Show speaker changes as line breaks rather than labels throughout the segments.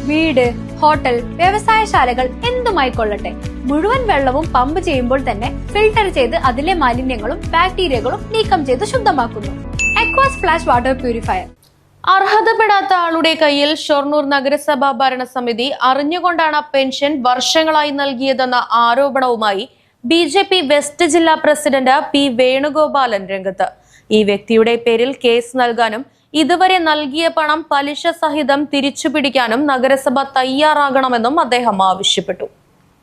വീട്, ഹോട്ടൽ, വ്യവസായശാലകൾ എന്തുമായിക്കൊള്ളട്ടെ, മുഴുവൻ വെള്ളവും പമ്പ് ചെയ്യുമ്പോൾ തന്നെ ഫിൽട്ടർ ചെയ്ത് അതിലെ മാലിന്യങ്ങളും ബാക്ടീരിയകളും നീക്കം ചെയ്ത് ശുദ്ധമാക്കുന്നു. അക്വാസ് ഫ്ലാഷ് വാട്ടർ പ്യൂരിഫയർ.
അർഹതപ്പെടാത്ത ആളുടെ കയ്യിൽ ഷൊർണൂർ നഗരസഭാ ഭരണസമിതി അറിഞ്ഞുകൊണ്ടാണ് പെൻഷൻ വർഷങ്ങളായി നൽകിയതെന്ന ആരോപണവുമായി BJP വെസ്റ്റ് ജില്ലാ പ്രസിഡന്റ് P വേണുഗോപാലൻ രംഗത്ത്. ഈ വ്യക്തിയുടെ പേരിൽ കേസ് നൽകാനും ഇതുവരെ നൽകിയ പണം പലിശ സഹിതം തിരിച്ചുപിടിക്കാനും നഗരസഭ തയ്യാറാകണമെന്നും അദ്ദേഹം ആവശ്യപ്പെട്ടു.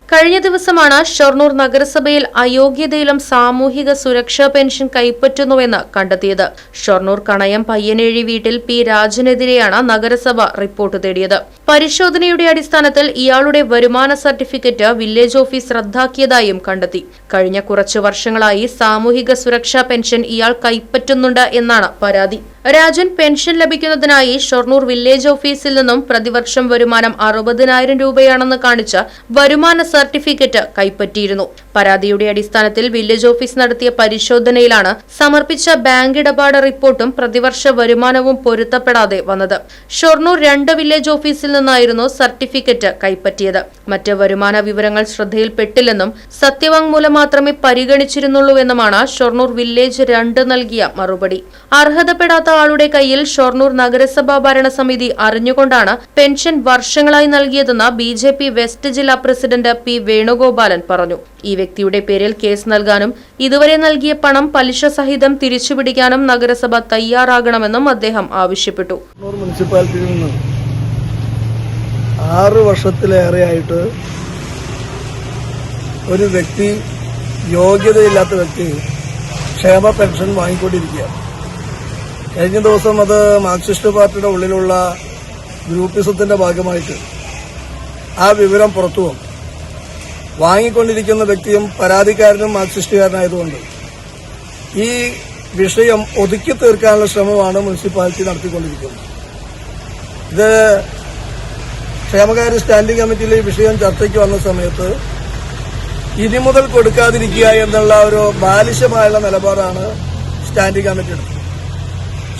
കഴിഞ്ഞ ദിവസമാണ് ഷൊർണൂർ നഗരസഭയിൽ അയോഗ്യതയിലും സാമൂഹിക സുരക്ഷാ പെൻഷൻ കൈപ്പറ്റുന്നുവെന്ന് കണ്ടെത്തിയത്. ഷൊർണൂർ കണയം പയ്യനേഴി വീട്ടിൽ P രാജനെതിരെയാണ് നഗരസഭ റിപ്പോർട്ട് തേടിയത്. പരിശോധനയുടെ അടിസ്ഥാനത്തിൽ ഇയാളുടെ വരുമാന സർട്ടിഫിക്കറ്റ് വില്ലേജ് ഓഫീസ് റദ്ദാക്കിയതായും കണ്ടെത്തി. കഴിഞ്ഞ കുറച്ചു വർഷങ്ങളായി സാമൂഹിക സുരക്ഷാ പെൻഷൻ ഇയാൾ കൈപ്പറ്റുന്നുണ്ട് എന്നാണ് പരാതി. രാജൻ പെൻഷൻ ലഭിക്കുന്നതിനായി ഷൊർണൂർ വില്ലേജ് ഓഫീസിൽ നിന്നും പ്രതിവർഷം വരുമാനം 60,000 രൂപയാണെന്ന് കാണിച്ച് വരുമാന സർട്ടിഫിക്കറ്റ് കൈപ്പറ്റിയിരുന്നു. പരാതിയുടെ അടിസ്ഥാനത്തിൽ വില്ലേജ് ഓഫീസ് നടത്തിയ പരിശോധനയിലാണ് സമർപ്പിച്ച ബാങ്ക് ഇടപാട് റിപ്പോർട്ടും പ്രതിവർഷ വരുമാനവും പൊരുത്തപ്പെടാതെ വന്നത്. ഷൊർണൂർ 2 വില്ലേജ് ഓഫീസിൽ നിന്നായിരുന്നു സർട്ടിഫിക്കറ്റ് കൈപ്പറ്റിയത്. മറ്റ് വരുമാന വിവരങ്ങൾ ശ്രദ്ധയിൽപ്പെട്ടില്ലെന്നും സത്യവാങ്മൂലം മാത്രമേ പരിഗണിച്ചിരുന്നുള്ളൂവെന്നുമാണ് ഷൊർണൂർ വില്ലേജ് 2 നൽകിയ മറുപടി. അർഹതപ്പെടാത്ത ആളുടെ കയ്യിൽ ഷൊർണൂർ നഗരസഭാ ഭരണസമിതി അറിഞ്ഞുകൊണ്ടാണ് പെൻഷൻ വർഷങ്ങളായി നൽകിയതെന്ന് BJP വെസ്റ്റ് ജില്ലാ പ്രസിഡന്റ് P വേണുഗോപാലൻ പറഞ്ഞു. ഈ വ്യക്തിയുടെ പേരിൽ കേസ് നൽകാനും ഇതുവരെ നൽകിയ പണം പലിശ സഹിതം തിരിച്ചുപിടിക്കാനും നഗരസഭ തയ്യാറാകണമെന്നും അദ്ദേഹം ആവശ്യപ്പെട്ടു.
മുനിസിപ്പാലിറ്റിയിൽ നിന്ന് 6 വർഷത്തിലേറെയായിട്ട് ഒരു വ്യക്തി, യോഗ്യതയില്ലാത്ത വ്യക്തി, ക്ഷേമ പെൻഷൻ വാങ്ങിക്കൊണ്ടിരിക്കുകയാണ്. കഴിഞ്ഞ ദിവസം അത് മാർക്സിസ്റ്റ് പാർട്ടിയുടെ ഉള്ളിലുള്ള ഗ്രൂപ്പിസത്തിന്റെ ഭാഗമായിട്ട് ആ വിവരം പുറത്തു വന്നു. വാങ്ങിക്കൊണ്ടിരിക്കുന്ന വ്യക്തിയും പരാതിക്കാരനും മാർക്സിസ്റ്റുകാരനായതുകൊണ്ട് ഈ വിഷയം ഒതുക്കി തീർക്കാനുള്ള ശ്രമമാണ് മുനിസിപ്പാലിറ്റി നടത്തിക്കൊണ്ടിരിക്കുന്നത്. ഇത് ക്ഷേമകാര്യ സ്റ്റാൻഡിംഗ് കമ്മിറ്റിയിലെ ഈ വിഷയം ചർച്ചയ്ക്ക് വന്ന സമയത്ത് ഇനി മുതൽ കൊടുക്കാതിരിക്കുക എന്നുള്ള ഒരു ബാലിശമായുള്ള നിലപാടാണ് സ്റ്റാൻഡിംഗ് കമ്മിറ്റി എടുത്തത്.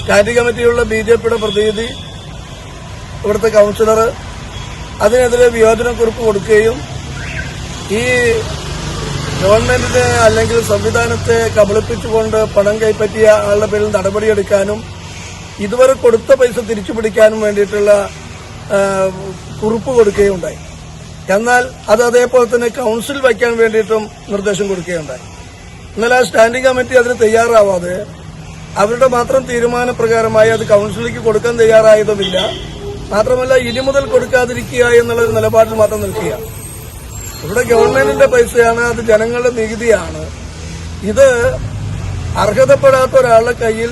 സ്റ്റാൻഡിംഗ് കമ്മിറ്റിയിലുള്ള BJPയുടെ പ്രതിനിധി, ഇവിടുത്തെ കൌൺസിലർ അതിനെതിരെ വിയോജനക്കുറിപ്പ് കൊടുക്കുകയും ഈ ഗവൺമെന്റിനെ അല്ലെങ്കിൽ സംവിധാനത്തെ കബളിപ്പിച്ചുകൊണ്ട് പണം കൈപ്പറ്റിയ ആളുടെ പേരിൽ നടപടിയെടുക്കാനും ഇതുവരെ കൊടുത്ത പൈസ തിരിച്ചുപിടിക്കാനും വേണ്ടിയിട്ടുള്ള കുറിപ്പ് കൊടുക്കുകയുണ്ടായി. എന്നാൽ അത് അതേപോലെ തന്നെ കൌൺസിൽ വയ്ക്കാൻ വേണ്ടിയിട്ടും നിർദ്ദേശം കൊടുക്കുകയുണ്ടായി. എന്നാൽ ആ സ്റ്റാൻഡിംഗ് കമ്മിറ്റി അതിന് തയ്യാറാവാതെ അവരുടെ മാത്രം തീരുമാനപ്രകാരമായി അത് കൌൺസിലിലേക്ക് കൊടുക്കാൻ തയ്യാറായതുമില്ല. മാത്രമല്ല ഇനി മുതൽ കൊടുക്കാതിരിക്കുക എന്നുള്ള ഒരു നിലപാടിൽ മാത്രം നിൽക്കുക. ഇവിടെ ഗവൺമെന്റിന്റെ പൈസയാണ്, അത് ജനങ്ങളുടെ നികുതിയാണ്. ഇത് അർഹതപ്പെടാത്ത ഒരാളുടെ കയ്യിൽ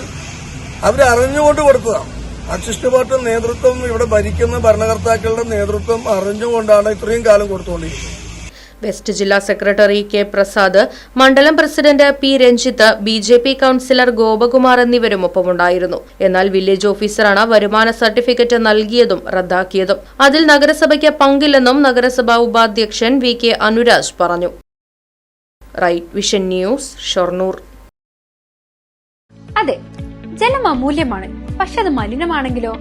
അവരറിഞ്ഞുകൊണ്ട് കൊടുത്തതാണ്. മാർക്സിസ്റ്റ് പാർട്ടി നേതൃത്വം, ഇവിടെ ഭരിക്കുന്ന ഭരണകർത്താക്കളുടെ നേതൃത്വം അറിഞ്ഞുകൊണ്ടാണ് ഇത്രയും കാലം കൊടുത്തുകൊണ്ടിരിക്കുന്നത്.
വെസ്റ്റ് ജില്ലാ സെക്രട്ടറി K പ്രസാദ്, മണ്ഡലം president P Ranjith, BJP councillor Gopakumar എന്നിവരും ഒപ്പമുണ്ടായിരുന്നു. എന്നാൽ വില്ലേജ് ഓഫീസറാണ് വരുമാന സർട്ടിഫിക്കറ്റ് നൽകിയതും റദ്ദാക്കിയതും. അതിൽ നഗരസഭയ്ക്ക് പങ്കില്ലെന്നും നഗരസഭാ ഉപാധ്യക്ഷൻ VK അനുരാജ് പറഞ്ഞു. Right Vision News, Shoranur.
അതെ, ജലം അമൂല്യമാണ്. പക്ഷെ അത് മലിനമാണെങ്കിലോ?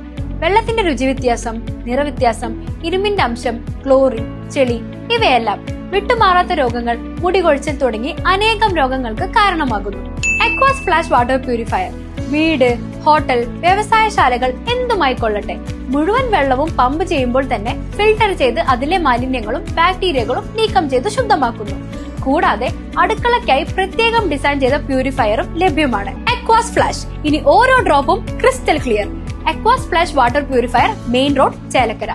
വെള്ളത്തിന്റെ രുചി വ്യത്യാസം, നിറവ്യത്യാസം, ഇരുമ്പിന്റെ അംശം, ക്ലോറിൻ, ചെളി ഇവയെല്ലാം വിട്ടുമാറാത്ത രോഗങ്ങൾ, മുടികൊഴിച്ചിൽ തുടങ്ങി അനേകം രോഗങ്ങൾക്ക് കാരണമാകുന്നു. അക്വാസ് ഫ്ലാഷ് വാട്ടർ പ്യൂരിഫയർ. വീട്, ഹോട്ടൽ, വ്യവസായശാലകൾ എന്തുമായിക്കൊള്ളട്ടെ, മുഴുവൻ വെള്ളവും പമ്പ് ചെയ്യുമ്പോൾ തന്നെ ഫിൽട്ടർ ചെയ്ത് അതിലെ മാലിന്യങ്ങളും ബാക്ടീരിയകളും നീക്കം ചെയ്ത് ശുദ്ധമാക്കുന്നു. കൂടാതെ അടുക്കളയ്ക്കായി പ്രത്യേകം ഡിസൈൻ ചെയ്ത പ്യൂരിഫയറും ലഭ്യമാണ്. Aquas Flash. ഇനി ഓരോ ഡ്രോപ്പും crystal clear. Aquas Flash water purifier, main road, Chelakkara.